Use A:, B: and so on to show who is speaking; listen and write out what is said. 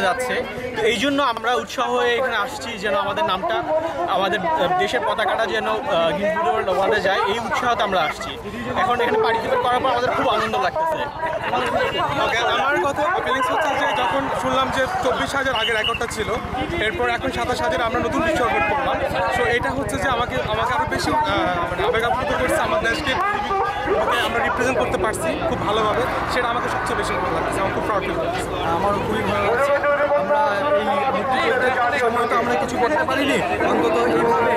A: যাচ্ছে। তো এই জন্য আমরা উৎসাহ হয়ে এখানে আসছি যেন আমাদের নামটা, আমাদের দেশের পতাকাটা যেন গিনেস বুক অফ ওয়ার্ল্ডে যায়, এই উৎসাহতে আমরা আসছি। এখন এখানে পার্টিসিপেট করার পর আমাদের খুব আনন্দ লাগতেছে।
B: আমার কথা ফিলিংস হচ্ছে যে যখন শুনলাম যে 24,000 আগে রেকর্ডটা ছিল, এরপর এখন 27,000 আমরা নতুন বিশ্ব রেকর্ড করলাম। সো এটা হচ্ছে যে আমাকে আরও বেশি মানে আবেগ আপ্লুত করছে। আমার দেশকে আমরা রিপ্রেজেন্ট করতে পারছি খুব ভালোভাবে, সেটা আমাকে সবচেয়ে বেশি ভালো লাগছে। আমার খুব প্রাউড ফিল করছে।
C: আমারও খুবই ভালো লাগছে। আমরা এই মুক্তিযুদ্ধের সময় তো আমরা কিছু করতে পারিনি, অন্তত এইভাবে